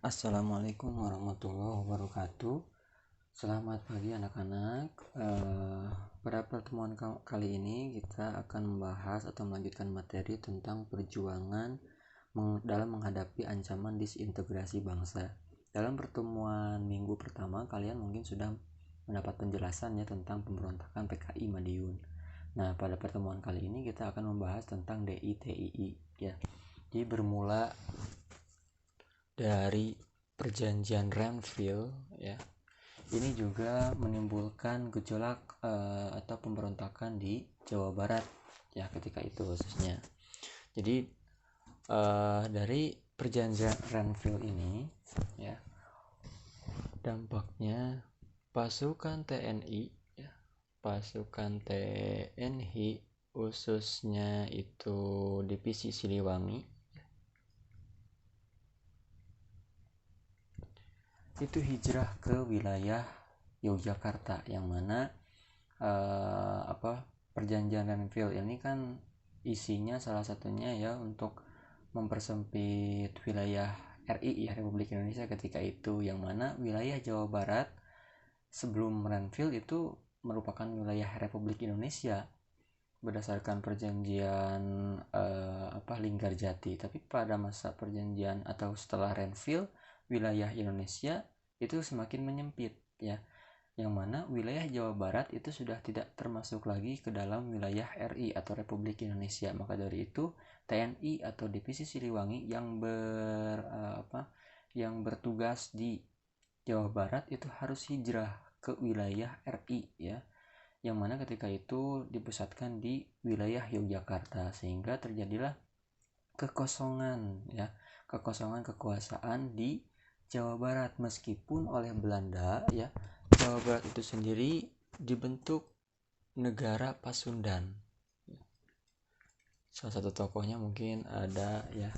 Assalamualaikum warahmatullahi wabarakatuh. Selamat pagi anak-anak. Pada pertemuan kali ini kita akan membahas atau melanjutkan materi tentang perjuangan dalam menghadapi ancaman disintegrasi bangsa. Dalam pertemuan minggu pertama kalian mungkin sudah mendapat penjelasan ya tentang pemberontakan PKI Madiun. Nah, pada pertemuan kali ini kita akan membahas tentang DITII ya. Jadi bermula dari perjanjian Renville ya, ini juga menimbulkan gejolak atau pemberontakan di Jawa Barat ya ketika itu khususnya. Jadi dari perjanjian Renville ini ya, dampaknya pasukan TNI khususnya itu divisi Siliwangi itu hijrah ke wilayah Yogyakarta, yang mana perjanjian Renville ini kan isinya salah satunya ya untuk mempersempit wilayah RI ya, Republik Indonesia ketika itu, yang mana wilayah Jawa Barat sebelum Renville itu merupakan wilayah Republik Indonesia berdasarkan perjanjian Linggarjati. Tapi pada masa perjanjian atau setelah Renville, wilayah Indonesia itu semakin menyempit ya, yang mana wilayah Jawa Barat itu sudah tidak termasuk lagi ke dalam wilayah RI atau Republik Indonesia. Maka dari itu TNI atau Divisi Siliwangi yang bertugas di Jawa Barat itu harus hijrah ke wilayah RI ya, yang mana ketika itu dipusatkan di wilayah Yogyakarta, sehingga terjadilah kekosongan kekuasaan di Jawa Barat. Meskipun oleh Belanda ya, Jawa Barat itu sendiri dibentuk negara Pasundan. Salah satu tokohnya mungkin ada ya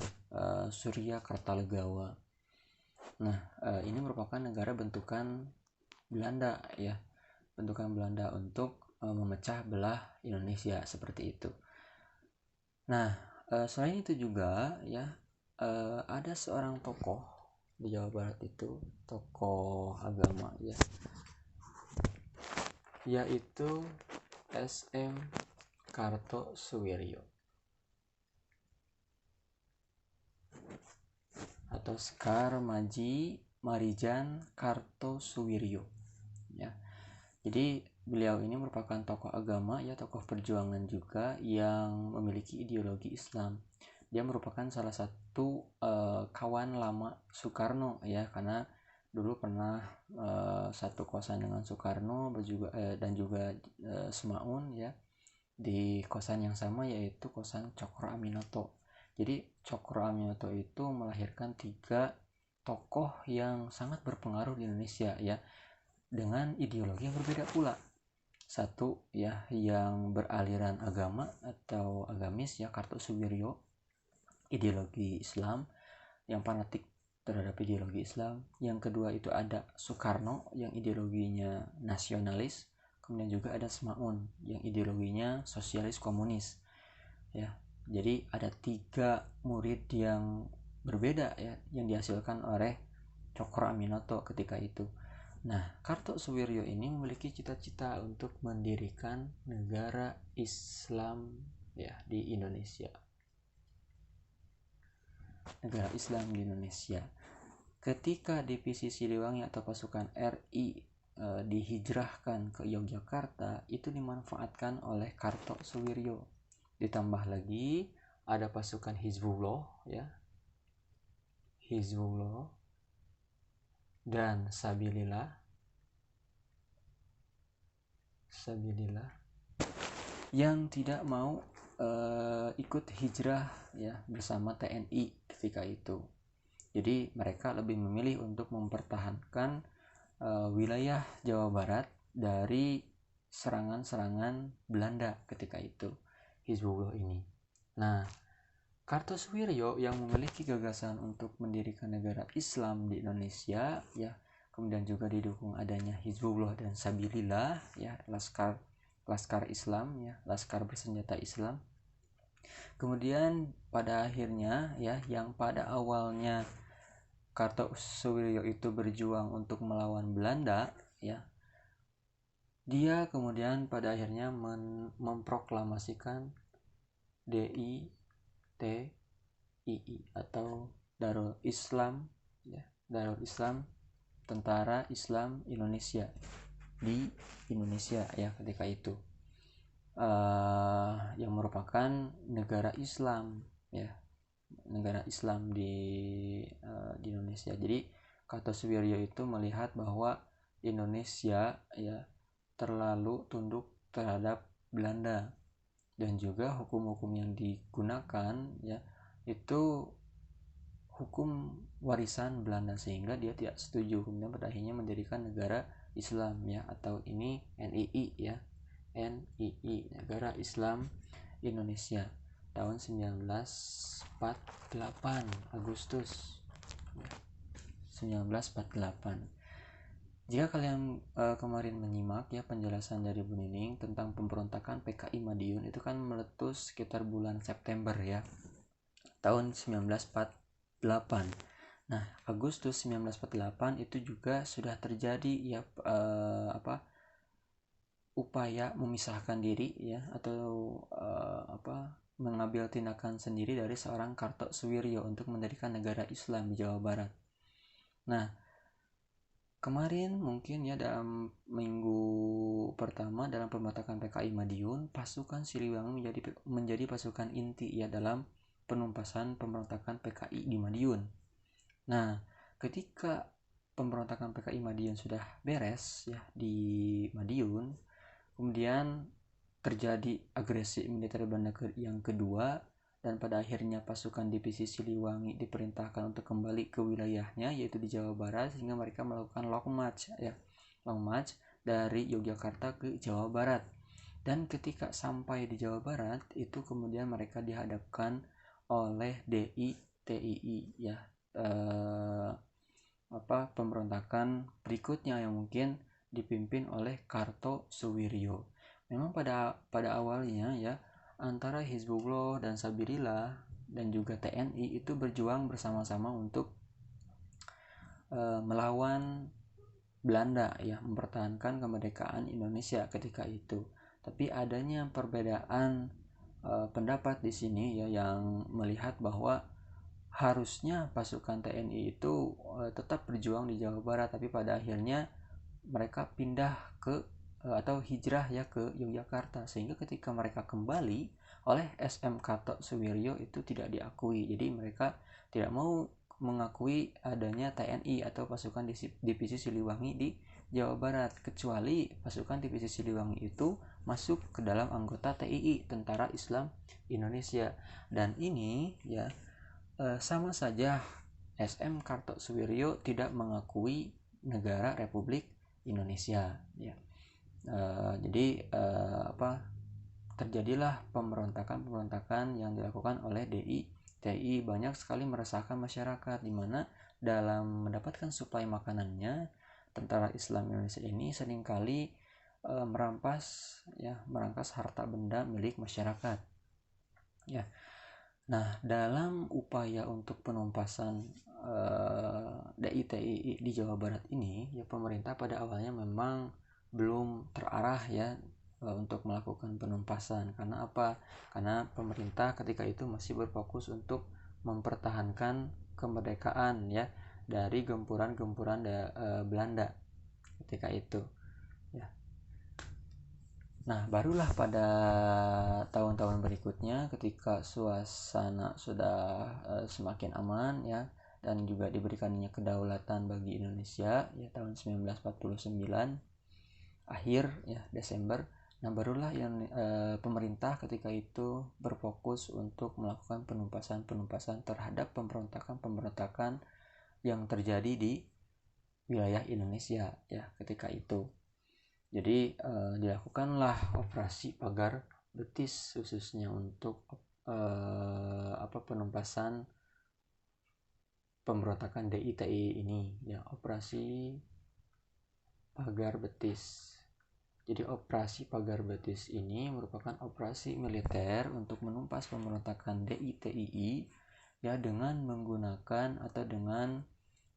Surya Kartalegawa. Nah, ini merupakan negara bentukan Belanda ya, bentukan Belanda untuk memecah belah Indonesia seperti itu. Nah, selain itu juga ya, ada seorang tokoh di Jawa Barat itu, tokoh agama ya, yaitu SM Kartosuwiryo atau Sekar Maji Marijan Kartosuwiryo ya. Jadi beliau ini merupakan tokoh agama ya, tokoh perjuangan juga yang memiliki ideologi Islam. Dia merupakan salah satu kawan lama Soekarno ya, karena dulu pernah satu kosan dengan Soekarno dan juga Semaun ya, di kosan yang sama, yaitu kosan Cokro Aminoto. Jadi Cokro Aminoto itu melahirkan 3 tokoh yang sangat berpengaruh di Indonesia ya, dengan ideologi yang berbeda pula. Satu ya yang beraliran agama atau agamis ya, Kartosuwiryo, ideologi Islam yang fanatik terhadap ideologi Islam. Yang kedua itu ada Soekarno yang ideologinya nasionalis. Kemudian juga ada Semaun yang ideologinya sosialis komunis ya. Jadi ada 3 murid yang berbeda ya, yang dihasilkan oleh Cokro Aminoto ketika itu. Nah, Kartosuwiryo ini memiliki cita-cita untuk mendirikan negara Islam ya di Indonesia. Negara Islam di Indonesia. Ketika divisi Siliwangi atau pasukan RI dihijrahkan ke Yogyakarta, itu dimanfaatkan oleh Kartosuwiryo. Ditambah lagi ada pasukan Hizbullah ya, Hizbullah dan Sabilillah yang tidak mau ikut hijrah ya bersama TNI ketika itu. Jadi mereka lebih memilih untuk mempertahankan wilayah Jawa Barat dari serangan-serangan Belanda ketika itu, Hizbullah ini. Nah, Kartosuwiryo yang memiliki gagasan untuk mendirikan negara Islam di Indonesia ya, kemudian juga didukung adanya Hizbullah dan Sabilillah ya, laskar Islam ya, laskar bersenjata Islam. Kemudian pada akhirnya ya, yang pada awalnya Kartosuwiryo itu berjuang untuk melawan Belanda, ya, dia kemudian pada akhirnya memproklamasikan DITII atau Darul Islam, ya, Darul Islam, Tentara Islam Indonesia di Indonesia, ya, ketika itu yang merupakan negara Islam, ya, negara Islam di Indonesia. Jadi Kartosuwiryo itu melihat bahwa Indonesia, ya, terlalu tunduk terhadap Belanda, dan juga hukum-hukum yang digunakan, ya, itu hukum warisan Belanda, sehingga dia tidak setuju. Kemudian pada akhirnya mendirikan negara Islam, ya, atau ini NII, ya, NII, Negara Islam Indonesia, tahun 1948 Agustus, ya, 1948. Jika kalian kemarin menyimak, ya, penjelasan dari Bu Nining tentang pemberontakan PKI Madiun, itu kan meletus sekitar bulan September, ya, tahun 1948. Nah, Agustus 1948 itu juga sudah terjadi, ya, upaya memisahkan diri, ya, atau mengambil tindakan sendiri dari seorang Kartosuwiryo untuk mendirikan negara Islam di Jawa Barat. Nah, kemarin mungkin, ya, dalam minggu pertama dalam pemberontakan PKI Madiun, pasukan Siliwangi menjadi pasukan inti, ya, dalam penumpasan pemberontakan PKI di Madiun. Nah, ketika pemberontakan PKI Madiun sudah beres, ya, di Madiun, kemudian terjadi agresi militer Belanda yang kedua, dan pada akhirnya pasukan divisi Siliwangi diperintahkan untuk kembali ke wilayahnya, yaitu di Jawa Barat, sehingga mereka melakukan long march, ya, long march dari Yogyakarta ke Jawa Barat. Dan ketika sampai di Jawa Barat, itu kemudian mereka dihadapkan oleh DITII, ya, pemberontakan berikutnya yang mungkin dipimpin oleh Kartosuwiryo. Memang pada awalnya, ya, antara Hizbullah dan Sabirillah dan juga TNI itu berjuang bersama-sama untuk melawan Belanda, ya, mempertahankan kemerdekaan Indonesia ketika itu. Tapi adanya perbedaan pendapat di sini, ya, yang melihat bahwa harusnya pasukan TNI itu tetap berjuang di Jawa Barat, tapi pada akhirnya mereka pindah ke atau hijrah, ya, ke Yogyakarta, sehingga ketika mereka kembali oleh SM Kartosuwiryo itu tidak diakui. Jadi mereka tidak mau mengakui adanya TNI atau pasukan divisi Siliwangi di Jawa Barat, kecuali pasukan divisi Siliwangi itu masuk ke dalam anggota TII, Tentara Islam Indonesia. Dan ini, ya, sama saja SM Kartosuwiryo tidak mengakui negara Republik Indonesia, ya. Jadi terjadilah pemberontakan yang dilakukan oleh DITI. Banyak sekali meresahkan masyarakat, di mana dalam mendapatkan suplai makanannya, Tentara Islam Indonesia ini seringkali merampas harta benda milik masyarakat, ya. Nah, dalam upaya untuk penumpasan DITI di Jawa Barat ini, ya, pemerintah pada awalnya memang belum terarah, ya, untuk melakukan penumpasan. Karena apa? Karena pemerintah ketika itu masih berfokus untuk mempertahankan kemerdekaan, ya, dari gempuran-gempuran Belanda ketika itu, ya. Nah, barulah pada tahun-tahun berikutnya, ketika suasana sudah semakin aman, ya, dan juga diberikannya kedaulatan bagi Indonesia, ya, tahun 1949 akhir, ya, Desember. Nah, barulah yang pemerintah ketika itu berfokus untuk melakukan penumpasan terhadap pemberontakan yang terjadi di wilayah Indonesia, ya, ketika itu. Jadi dilakukanlah operasi pagar betis khususnya untuk penumpasan pemberontakan DITI ini, ya, operasi pagar betis. Jadi operasi pagar betis ini merupakan operasi militer untuk menumpas pemberontakan DITII, ya, dengan menggunakan atau dengan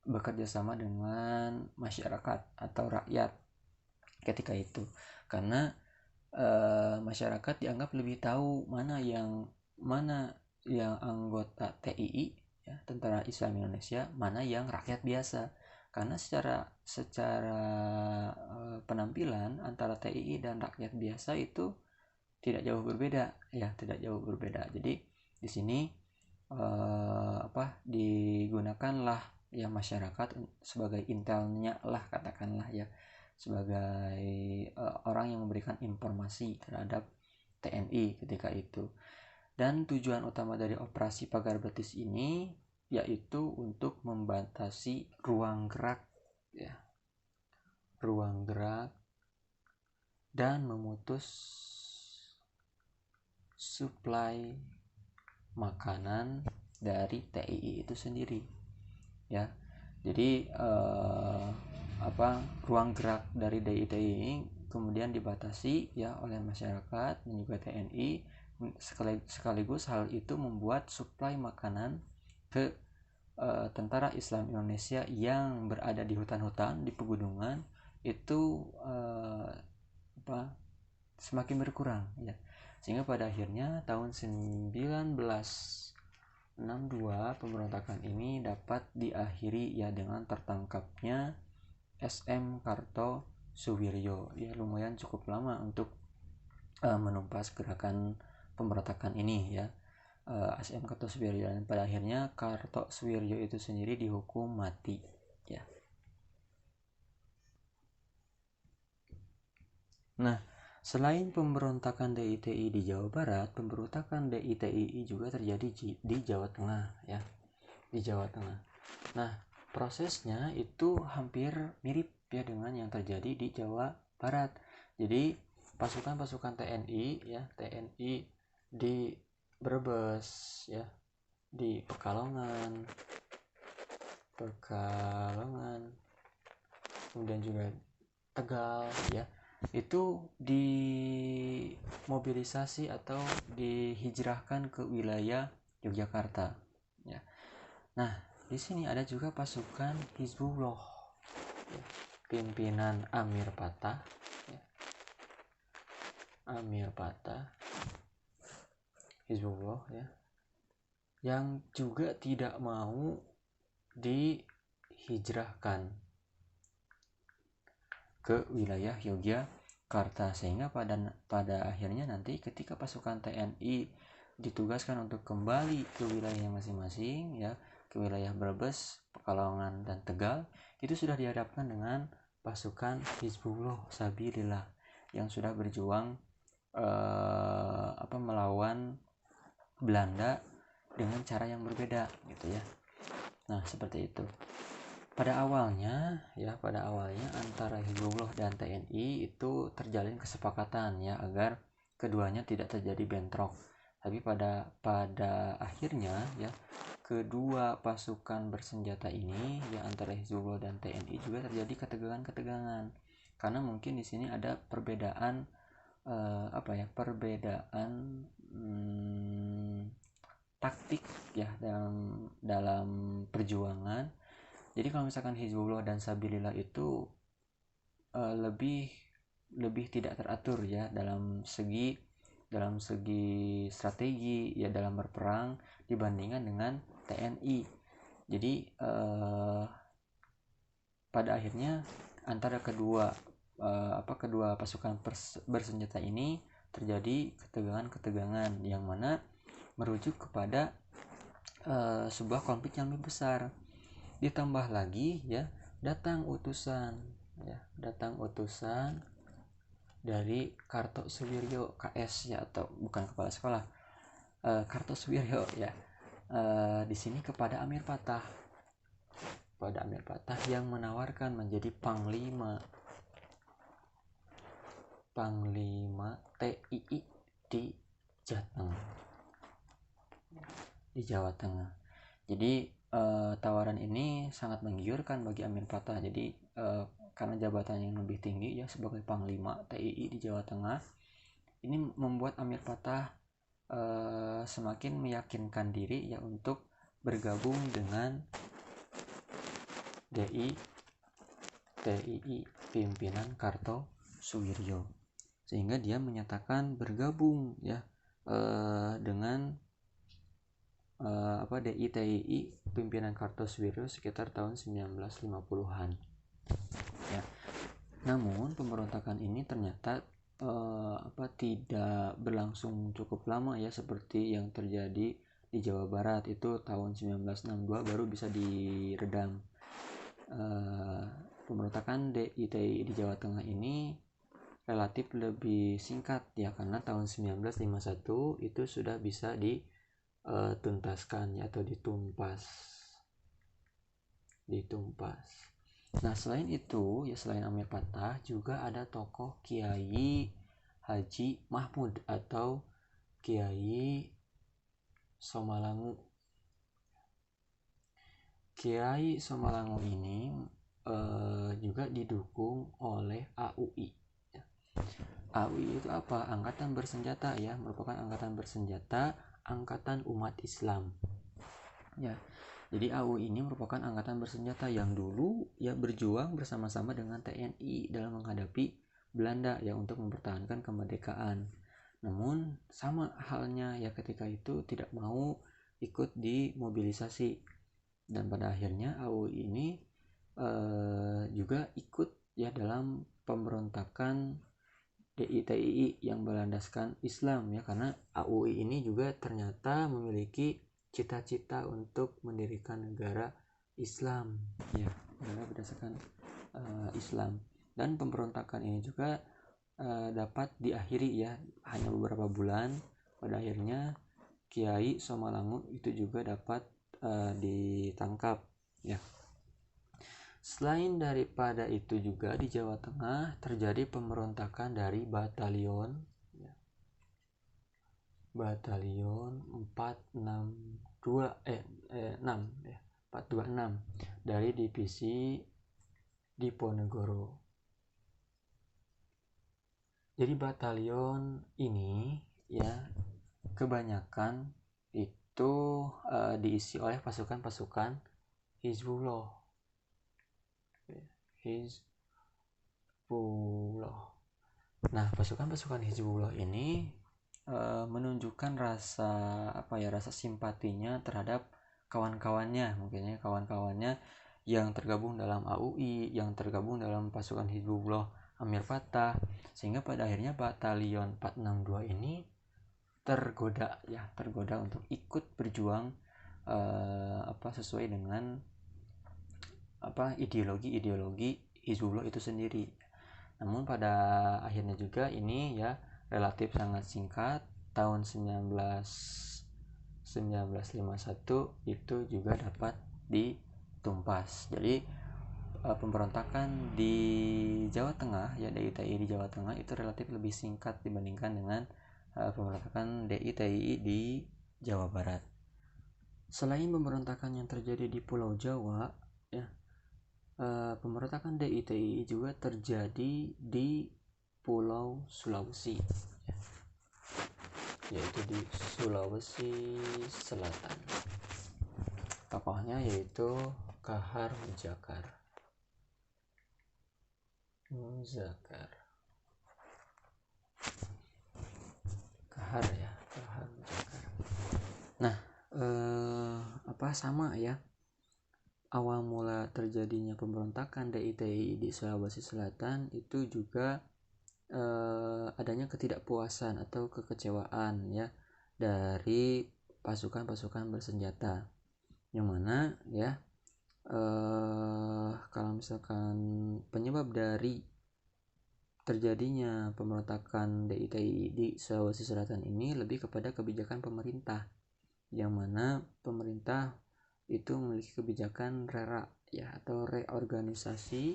bekerja sama dengan masyarakat atau rakyat ketika itu, karena masyarakat dianggap lebih tahu mana yang anggota TII, ya, Tentara Islam Indonesia, mana yang rakyat biasa, karena secara penampilan antara TII dan rakyat biasa itu tidak jauh berbeda, ya, tidak jauh berbeda. Jadi di sini digunakanlah ya masyarakat sebagai intelnya lah, katakanlah ya, sebagai orang yang memberikan informasi terhadap TNI ketika itu. Dan tujuan utama dari operasi Pagar Betis ini yaitu untuk membatasi ruang gerak, ya, ruang gerak dan memutus suplai makanan dari TII itu sendiri, ya. Jadi ruang gerak dari TII ini kemudian dibatasi ya oleh masyarakat dan juga TNI, sekaligus hal itu membuat suplai makanan ke tentara Islam Indonesia yang berada di hutan-hutan, di pegunungan itu semakin berkurang, ya, sehingga pada akhirnya tahun 1962 pemberontakan ini dapat diakhiri ya dengan tertangkapnya SM Kartosuwiryo. Ya, lumayan cukup lama untuk menumpas gerakan pemberontakan ini, ya, SM Kartosuwiryo, dan pada akhirnya Kartosuwiryo itu sendiri dihukum mati, ya. Nah, selain pemberontakan DITI di Jawa Barat, pemberontakan DITI juga terjadi di Jawa Tengah, ya, di Jawa Tengah. Nah, prosesnya itu hampir mirip ya dengan yang terjadi di Jawa Barat. Jadi pasukan-pasukan TNI, ya, TNI di Brebes, ya, di Pekalongan, kemudian juga Tegal, ya, itu dimobilisasi atau dihijrahkan ke wilayah Yogyakarta, ya. Nah, di sini ada juga pasukan Hizbullah, ya, pimpinan Amir Patah, ya. Amir Patah, Hizbullah, ya, yang juga tidak mau dihijrahkan ke wilayah Yogyakarta, sehingga pada akhirnya nanti ketika pasukan TNI ditugaskan untuk kembali ke wilayah masing-masing, ya, ke wilayah Brebes, Pekalongan, dan Tegal, itu sudah dihadapkan dengan pasukan Hizbullah Sabilillah yang sudah berjuang melawan Belanda dengan cara yang berbeda, gitu ya. Nah, seperti itu. Pada awalnya antara Hizbullah dan TNI itu terjalin kesepakatan ya agar keduanya tidak terjadi bentrok. Tapi pada akhirnya ya kedua pasukan bersenjata ini ya antara Hizbullah dan TNI juga terjadi ketegangan-ketegangan. Karena mungkin di sini ada perbedaan taktik ya dalam perjuangan. Jadi kalau misalkan Hizbullah dan Sabilillah itu lebih tidak teratur ya dalam segi strategi ya dalam berperang dibandingkan dengan TNI. Jadi pada akhirnya antara kedua pasukan bersenjata ini terjadi ketegangan yang mana merujuk kepada sebuah konflik yang lebih besar. Ditambah lagi ya datang utusan dari Kartosuwiryo KS ya, atau bukan kepala sekolah, Kartosuwiryo ya, di sini kepada Amir Patah yang menawarkan menjadi panglima TII di Jawa Tengah. Jadi tawaran ini sangat menggiurkan bagi Amir Patah. Jadi karena jabatan yang lebih tinggi ya sebagai panglima TII di Jawa Tengah, ini membuat Amir Patah semakin meyakinkan diri ya untuk bergabung dengan DITII pimpinan Kartosuwiryo, sehingga dia menyatakan bergabung ya dengan DITII pimpinan Kartosuwiryo sekitar tahun 1950-an ya. Namun pemberontakan ini ternyata tidak berlangsung cukup lama ya, seperti yang terjadi di Jawa Barat itu tahun 1962 baru bisa diredam. Pemberontakan DITII di Jawa Tengah ini relatif lebih singkat ya, karena tahun 1951 itu sudah bisa dituntaskan ya, atau ditumpas. Nah, selain itu ya, selain Amir Patah juga ada tokoh Kiai Haji Mahmud atau Kiai Somalangu. Kiai Somalangu ini juga didukung oleh AUI. AUI itu apa? Angkatan bersenjata ya, merupakan angkatan bersenjata, angkatan umat Islam. Ya. Jadi AUI ini merupakan angkatan bersenjata yang dulu ya berjuang bersama-sama dengan TNI dalam menghadapi Belanda ya, untuk mempertahankan kemerdekaan. Namun sama halnya ya, ketika itu tidak mau ikut dimobilisasi, dan pada akhirnya AUI ini juga ikut ya dalam pemberontakan DITII yang berlandaskan Islam ya, karena AUI ini juga ternyata memiliki cita-cita untuk mendirikan negara Islam ya, negara berdasarkan Islam. Dan pemberontakan ini juga dapat diakhiri ya, hanya beberapa bulan. Pada akhirnya Kiai Somalangu itu juga dapat ditangkap ya. Selain daripada itu juga di Jawa Tengah terjadi pemberontakan dari batalion 426 dari divisi Diponegoro. Jadi batalion ini ya kebanyakan itu diisi oleh pasukan-pasukan Hizbullah. Nah, pasukan-pasukan Hizbullah ini menunjukkan rasa simpatinya terhadap kawan-kawannya, mungkin ya, kawan-kawannya yang tergabung dalam AUI, yang tergabung dalam pasukan Hizbullah Amir Patah, sehingga pada akhirnya batalion 462 ini tergoda untuk ikut berjuang sesuai dengan ideologi Hizbullah itu sendiri. Namun pada akhirnya juga ini ya relatif sangat singkat, tahun 1951 itu juga dapat ditumpas. Jadi pemberontakan di Jawa Tengah ya, DITII di Jawa Tengah itu relatif lebih singkat dibandingkan dengan pemberontakan DITII di Jawa Barat. Selain pemberontakan yang terjadi di Pulau Jawa ya, pemberontakan DITII juga terjadi di Pulau Sulawesi ya, yaitu di Sulawesi Selatan. Tokohnya yaitu Kahar Muzakar. Kahar Muzakar. Nah, sama ya, awal mula terjadinya pemberontakan DITII di Sulawesi Selatan itu juga adanya ketidakpuasan atau kekecewaan ya dari pasukan-pasukan bersenjata, yang mana ya kalau misalkan penyebab dari terjadinya pemberontakan DITII di Sulawesi Selatan ini lebih kepada kebijakan pemerintah, yang mana pemerintah itu memiliki kebijakan RERA ya, atau reorganisasi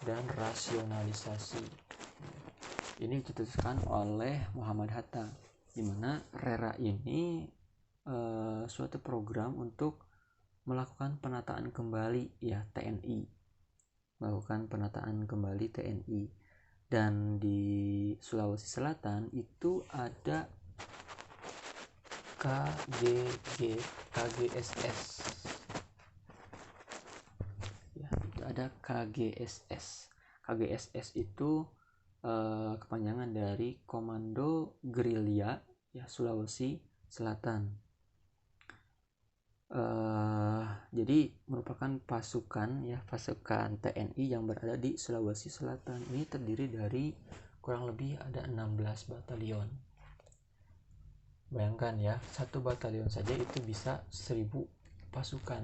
dan rasionalisasi. Ini dicetuskan oleh Muhammad Hatta, di mana RERA ini suatu program untuk melakukan penataan kembali ya TNI, dan di Sulawesi Selatan itu ada KGSS ada KGSS. KGSS itu kepanjangan dari Komando Gerilya ya Sulawesi Selatan. Jadi merupakan pasukan TNI yang berada di Sulawesi Selatan. Ini terdiri dari kurang lebih ada 16 batalion. Bayangkan ya, satu batalion saja itu bisa 1000 pasukan,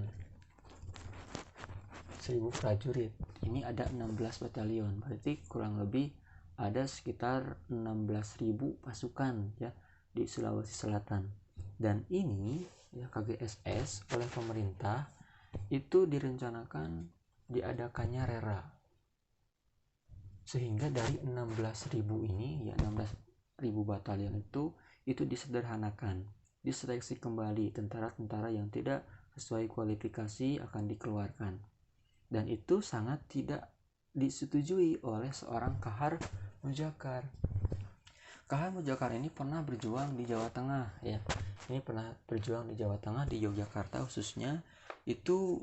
1000 prajurit. Ini ada 16 batalion, berarti kurang lebih ada sekitar 16.000 pasukan ya di Sulawesi Selatan. Dan ini ya KGSS oleh pemerintah itu direncanakan diadakannya rera, sehingga dari 16.000 ini ya 16.000 batalion itu disederhanakan, diseleksi kembali tentara-tentara yang tidak sesuai kualifikasi akan dikeluarkan. Dan itu sangat tidak disetujui oleh seorang Kahar Mujakar. Kahar Mujakar ini pernah berjuang di Jawa Tengah ya. Ini pernah berjuang di Jawa Tengah, di Yogyakarta khususnya, itu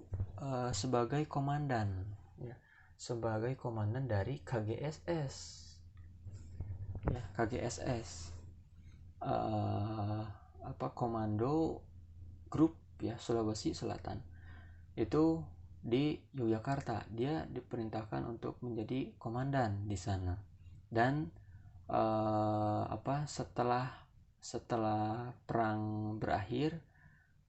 sebagai komandan ya, sebagai komandan dari KGSS. Ya, KGSS. Komando grup ya Sulawesi Selatan. Itu di Yogyakarta, dia diperintahkan untuk menjadi komandan di sana. Dan setelah perang berakhir,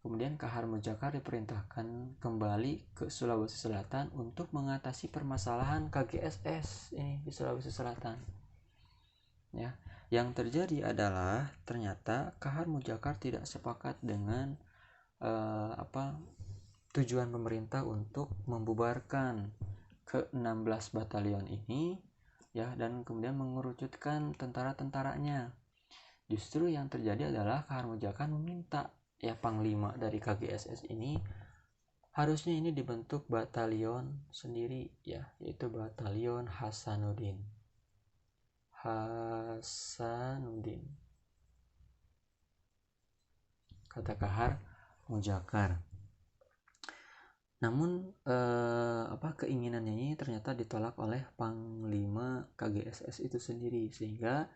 kemudian Kahar Mujakar diperintahkan kembali ke Sulawesi Selatan untuk mengatasi permasalahan KGSS ini di Sulawesi Selatan. Ya, yang terjadi adalah ternyata Kahar Mujakar tidak sepakat dengan tujuan pemerintah untuk membubarkan ke-16 batalion ini ya, dan kemudian mengerucutkan tentara-tentaranya. Justru yang terjadi adalah Kahar Mujakar meminta ya panglima dari KGSS ini harusnya ini dibentuk batalion sendiri ya, yaitu batalion Hasanuddin. Kata Kahar Mujakar. Namun keinginannya ini ternyata ditolak oleh panglima KGSS itu sendiri, sehingga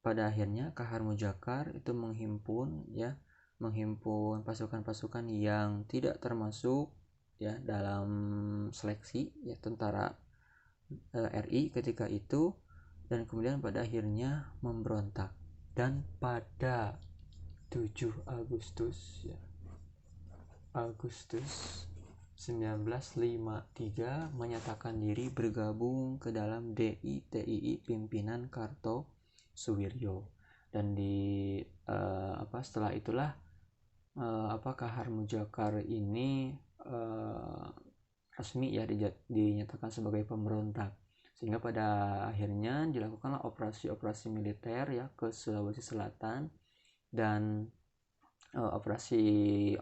pada akhirnya Kahar Mujakar itu menghimpun pasukan-pasukan yang tidak termasuk ya dalam seleksi ya tentara RI ketika itu, dan kemudian pada akhirnya memberontak. Dan pada 7 Agustus 1953 menyatakan diri bergabung ke dalam DITII pimpinan Kartosuwiryo. Dan setelah itulah Kahar Mujakar ini resmi ya dinyatakan sebagai pemberontak, sehingga pada akhirnya dilakukanlah operasi militer ya ke Sulawesi Selatan. Dan operasi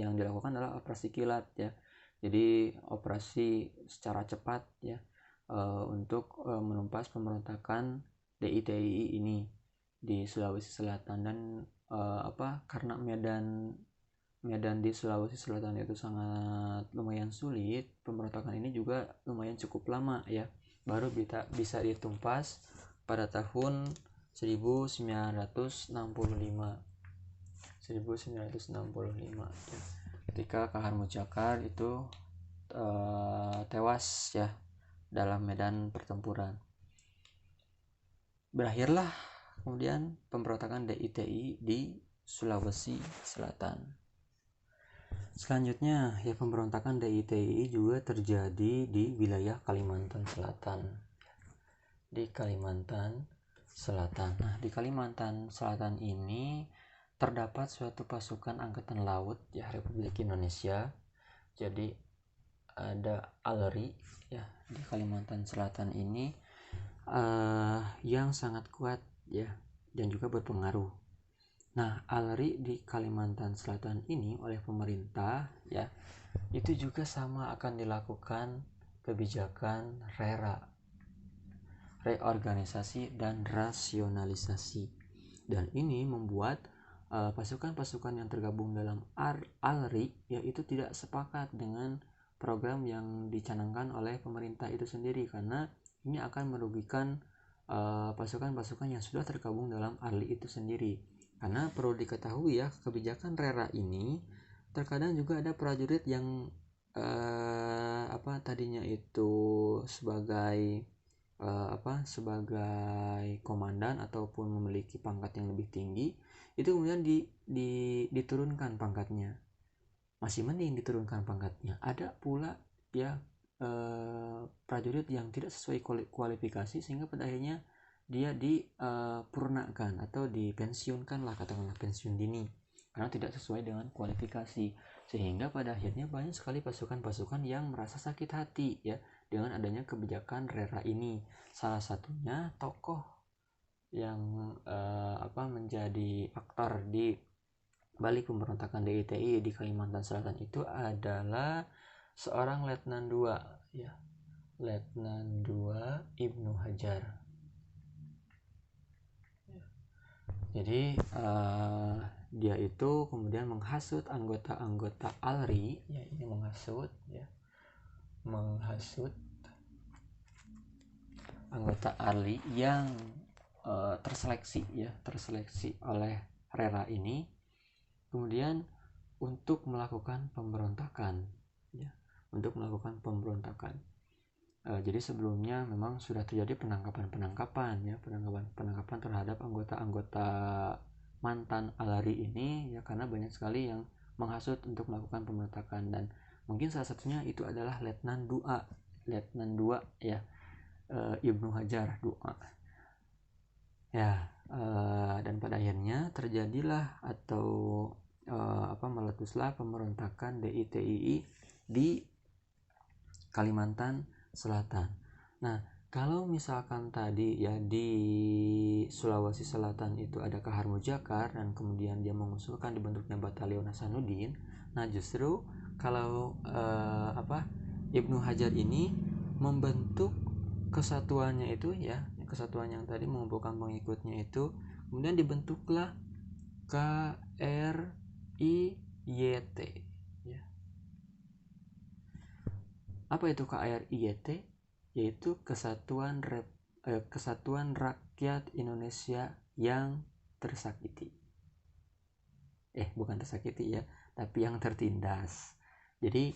yang dilakukan adalah operasi kilat ya. Jadi operasi secara cepat ya untuk menumpas pemberontakan DITII ini di Sulawesi Selatan. Dan karena medan di Sulawesi Selatan itu sangat lumayan sulit, pemberontakan ini juga lumayan cukup lama ya, baru bisa ditumpas pada tahun 1965 ya, ketika Kahar Mujakar itu tewas ya dalam medan pertempuran. Berakhirlah kemudian pemberontakan DITII di Sulawesi Selatan. Selanjutnya ya, pemberontakan DITII juga terjadi di wilayah Kalimantan Selatan. Di Kalimantan Selatan. Nah, di Kalimantan Selatan ini terdapat suatu pasukan angkatan laut ya Republik Indonesia. Jadi ada ALRI ya di Kalimantan Selatan ini yang sangat kuat ya dan juga berpengaruh. Nah, ALRI di Kalimantan Selatan ini oleh pemerintah ya itu juga sama akan dilakukan kebijakan reorganisasi dan rasionalisasi. Dan ini membuat pasukan-pasukan yang tergabung dalam ALRI yaitu tidak sepakat dengan program yang dicanangkan oleh pemerintah itu sendiri, karena ini akan merugikan pasukan-pasukan yang sudah tergabung dalam ARLI itu sendiri. Karena perlu diketahui ya, kebijakan RERA ini terkadang juga ada prajurit yang tadinya itu sebagai sebagai komandan ataupun memiliki pangkat yang lebih tinggi, itu kemudian diturunkan pangkatnya. Masih mending diturunkan pangkatnya. Ada pula ya prajurit yang tidak sesuai kualifikasi, sehingga pada akhirnya dia dipurnakan atau dipensiunkan lah, katakanlah pensiun dini, karena tidak sesuai dengan kualifikasi, sehingga pada akhirnya banyak sekali pasukan-pasukan yang merasa sakit hati ya dengan adanya kebijakan RERA ini. Salah satunya tokoh yang menjadi aktor di balik pemberontakan DITI di Kalimantan Selatan itu adalah seorang Letnan II ya, Letnan II Ibnu Hajar. Jadi dia itu kemudian menghasut anggota-anggota ALRI ya, ini menghasut anggota ALRI yang terseleksi oleh RERA ini, kemudian untuk melakukan pemberontakan. Jadi sebelumnya memang sudah terjadi penangkapan terhadap anggota-anggota mantan ALRI ini ya, karena banyak sekali yang menghasut untuk melakukan pemberontakan, dan mungkin salah satunya itu adalah Letnan II ya, Ibnu Hajar II ya. Dan pada akhirnya terjadilah atau meletuslah pemberontakan DITII di Kalimantan Selatan. Nah, kalau misalkan tadi ya di Sulawesi Selatan itu ada Kahar Mujakar dan kemudian dia mengusulkan dibentuknya Batalion Hasanuddin. Nah, justru kalau Ibnu Hajar ini membentuk kesatuannya itu ya, kesatuan yang tadi mengumpulkan pengikutnya itu, kemudian dibentuklah KRIYT ya. Apa itu KRIYT? Yaitu Kesatuan Rakyat Indonesia yang Tersakiti. Bukan tersakiti ya, tapi yang tertindas. Jadi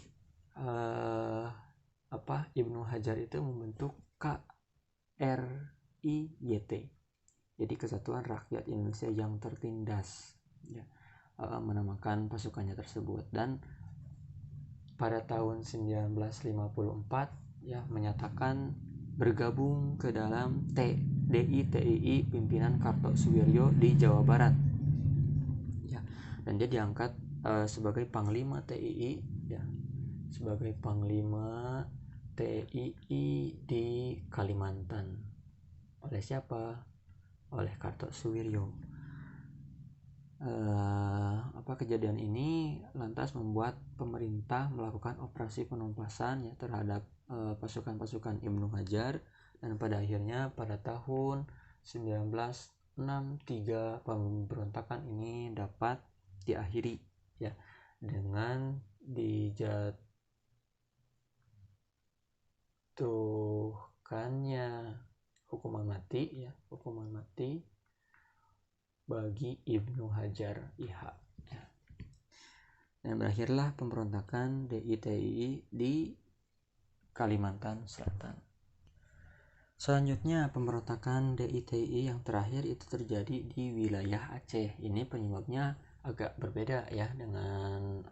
Ibnu Hajar itu membentuk KRIYT. Jadi Kesatuan Rakyat Indonesia yang Tertindas ya, menamakan pasukannya tersebut. Dan pada tahun 1954 ya menyatakan bergabung ke dalam DITII pimpinan Kartosuwiryo di Jawa Barat ya, dan dia diangkat sebagai Panglima TII ya, sebagai Panglima TII di Kalimantan. Oleh siapa? Oleh Kartosuwiryo. Kejadian ini lantas membuat pemerintah melakukan operasi penumpasan ya terhadap pasukan-pasukan Ibnu Hajar, dan pada akhirnya pada tahun 1963 pemberontakan ini dapat diakhiri ya dengan dijatuhkannya hukuman mati bagi Ibnu Hajar IH. Dan berakhirlah pemberontakan DITII di Kalimantan Selatan. Selanjutnya pemberontakan DITII yang terakhir itu terjadi di wilayah Aceh. Ini penyebabnya agak berbeda ya dengan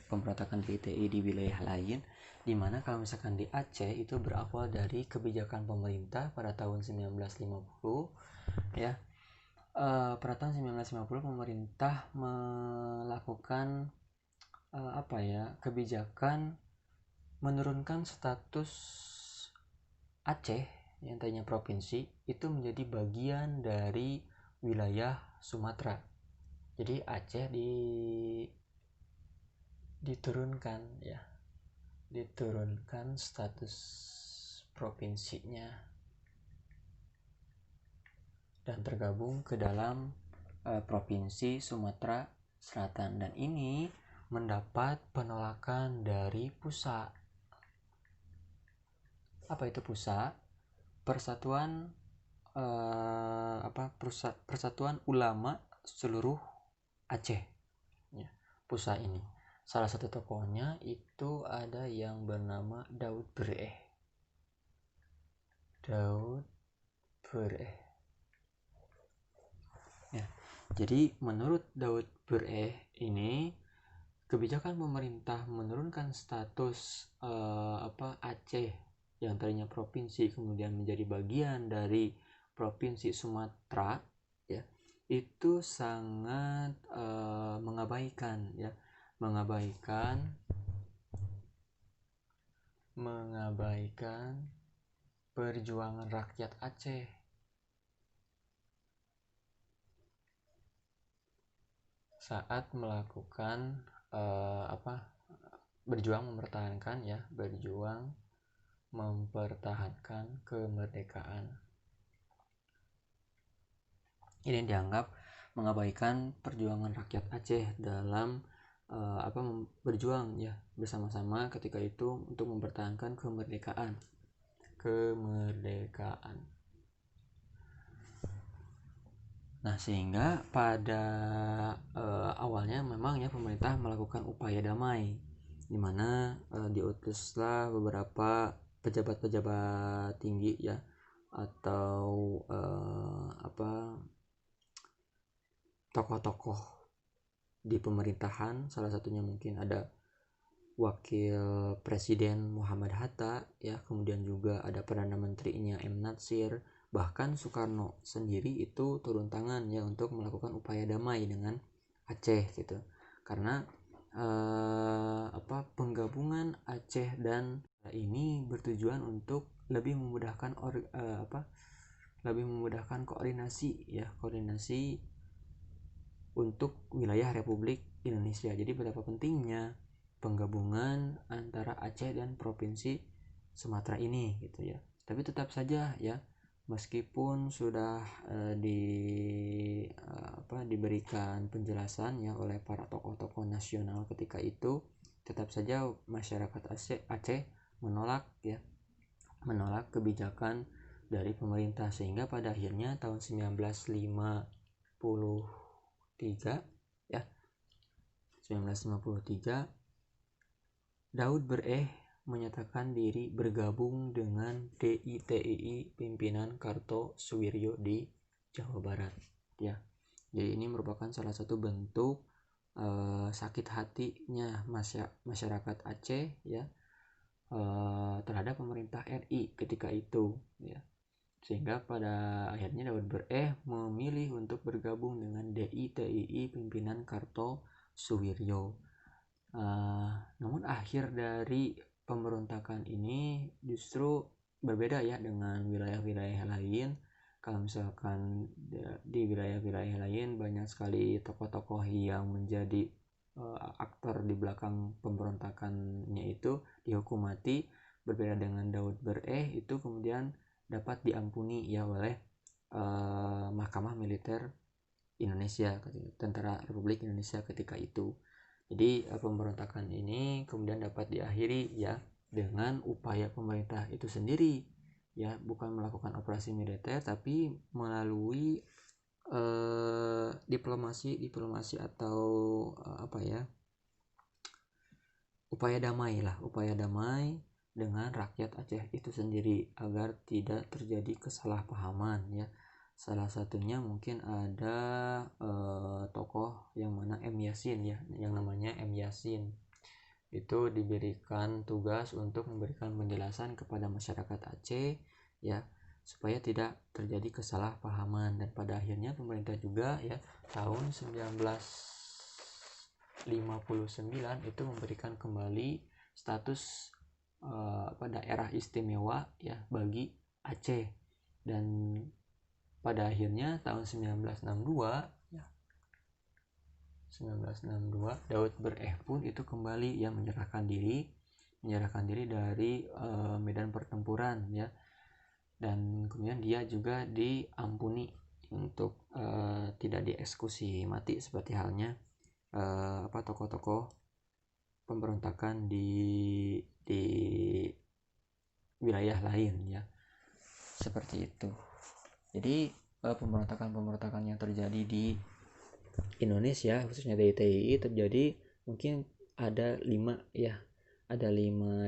pemberontakan DITII di wilayah lain, di mana kalau misalkan di Aceh itu berawal dari kebijakan pemerintah pada tahun 1950 ya. Pada tahun 1950 pemerintah melakukan kebijakan menurunkan status Aceh yang tadinya provinsi itu menjadi bagian dari wilayah Sumatera. Jadi Aceh diturunkan status provinsinya dan tergabung ke dalam Provinsi Sumatera Selatan. Dan ini mendapat penolakan dari PUSA. Apa itu PUSA? Persatuan Persatuan Ulama Seluruh Aceh. Ya, PUSA ini. Salah satu tokohnya itu ada yang bernama Daud Bereh. Ya, jadi menurut Daud Bereh ini, kebijakan pemerintah menurunkan status Aceh yang tadinya provinsi kemudian menjadi bagian dari Provinsi Sumatera, ya, itu sangat mengabaikan perjuangan rakyat Aceh saat melakukan berjuang mempertahankan kemerdekaan. Ini dianggap mengabaikan perjuangan rakyat Aceh dalam berjuang ya bersama-sama ketika itu untuk mempertahankan kemerdekaan. Nah, sehingga pada awalnya memang ya pemerintah melakukan upaya damai, di mana diutuslah beberapa pejabat-pejabat tinggi ya, atau tokoh-tokoh di pemerintahan. Salah satunya mungkin ada Wakil Presiden Muhammad Hatta ya, kemudian juga ada Perdana Menterinya M. Natsir, bahkan Soekarno sendiri itu turun tangan ya untuk melakukan upaya damai dengan Aceh gitu. Karena penggabungan Aceh dan ini bertujuan untuk lebih memudahkan koordinasi untuk wilayah Republik Indonesia. Jadi betapa pentingnya penggabungan antara Aceh dan Provinsi Sumatera ini gitu ya. Tapi tetap saja ya, meskipun sudah diberikan penjelasan ya oleh para tokoh-tokoh nasional ketika itu, tetap saja masyarakat Aceh menolak kebijakan dari pemerintah, sehingga pada akhirnya tahun 1953 Daud Bereh menyatakan diri bergabung dengan DITII pimpinan Kartosuwiryo di Jawa Barat ya. Jadi ini merupakan salah satu bentuk sakit hatinya masyarakat Aceh ya terhadap pemerintah RI ketika itu ya. Sehingga pada akhirnya Daud Bereh memilih untuk bergabung dengan DITII pimpinan Kartosuwiryo. Namun akhir dari pemberontakan ini justru berbeda ya dengan wilayah-wilayah lain. Kalau misalkan di wilayah-wilayah lain banyak sekali tokoh-tokoh yang menjadi aktor di belakang pemberontakannya itu dihukum mati. Berbeda dengan Daud Bereh, itu kemudian dapat diampuni ya oleh Mahkamah Militer Indonesia, Tentara Republik Indonesia ketika itu. Jadi pemberontakan ini kemudian dapat diakhiri ya dengan upaya pemerintah itu sendiri ya, bukan melakukan operasi militer tapi melalui diplomasi atau upaya damai dengan rakyat Aceh itu sendiri agar tidak terjadi kesalahpahaman ya. Salah satunya mungkin ada tokoh yang mana M. Yasin ya, yang namanya M. Yasin itu diberikan tugas untuk memberikan penjelasan kepada masyarakat Aceh ya, supaya tidak terjadi kesalahpahaman. Dan pada akhirnya pemerintah juga ya tahun 1959 itu memberikan kembali status daerah istimewa ya bagi Aceh. Dan pada akhirnya tahun 1962 Daud Bereh pun itu kembali ya menyerahkan diri dari medan pertempuran ya, dan kemudian dia juga diampuni untuk tidak dieksekusi mati seperti halnya tokoh-tokoh pemberontakan di wilayah lain ya, seperti itu. Jadi pemberontakan yang terjadi di Indonesia khususnya di TII terjadi mungkin ada 5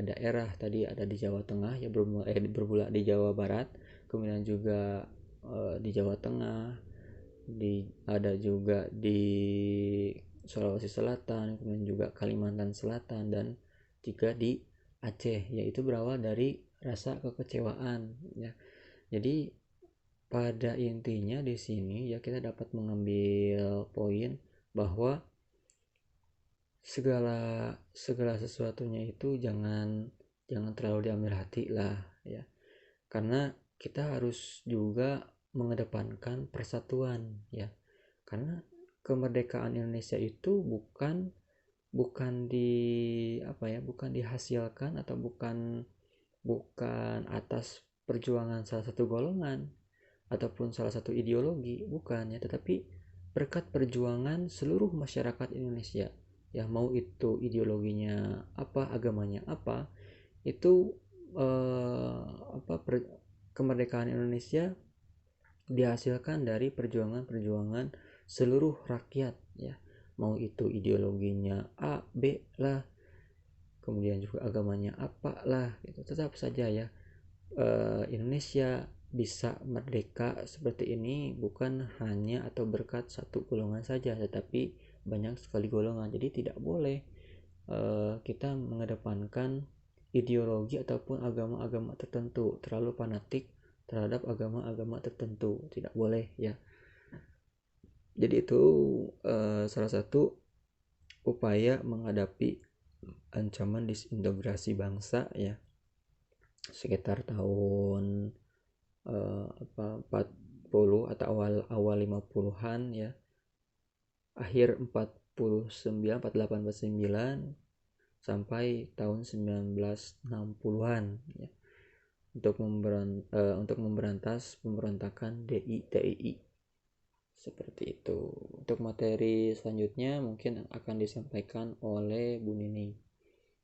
daerah. Tadi ada di Jawa Tengah ya, bermula di Jawa Barat, kemudian juga di Jawa Tengah, ada juga di Sulawesi Selatan, kemudian juga Kalimantan Selatan, dan juga di Aceh, yaitu berawal dari rasa kekecewaan ya. Jadi pada intinya di sini ya kita dapat mengambil poin bahwa segala sesuatunya itu jangan terlalu diambil hati lah ya, karena kita harus juga mengedepankan persatuan ya, karena kemerdekaan Indonesia itu bukan dihasilkan atau bukan atas perjuangan salah satu golongan ataupun salah satu ideologi, bukan ya, tetapi berkat perjuangan seluruh masyarakat Indonesia ya, mau itu ideologinya apa, agamanya apa, itu kemerdekaan Indonesia dihasilkan dari perjuangan seluruh rakyat ya, mau itu ideologinya A, B lah, kemudian juga agamanya apa lah, itu tetap saja ya Indonesia bisa merdeka seperti ini bukan hanya atau berkat satu golongan saja, tetapi banyak sekali golongan. Jadi tidak boleh kita mengedepankan ideologi ataupun agama-agama tertentu, terlalu fanatik terhadap agama-agama tertentu, tidak boleh ya. Jadi itu salah satu upaya menghadapi ancaman disintegrasi bangsa ya, sekitar tahun 40 atau awal 50-an ya, akhir 48 49 sampai tahun 1960-an ya, untuk memberantas pemberontakan DITII, seperti itu. Untuk materi selanjutnya mungkin akan disampaikan oleh Bu Nini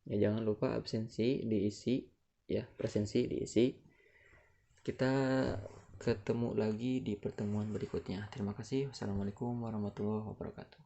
ya, jangan lupa absensi diisi ya, presensi diisi. Kita ketemu lagi di pertemuan berikutnya. Terima kasih. Wassalamualaikum warahmatullahi wabarakatuh.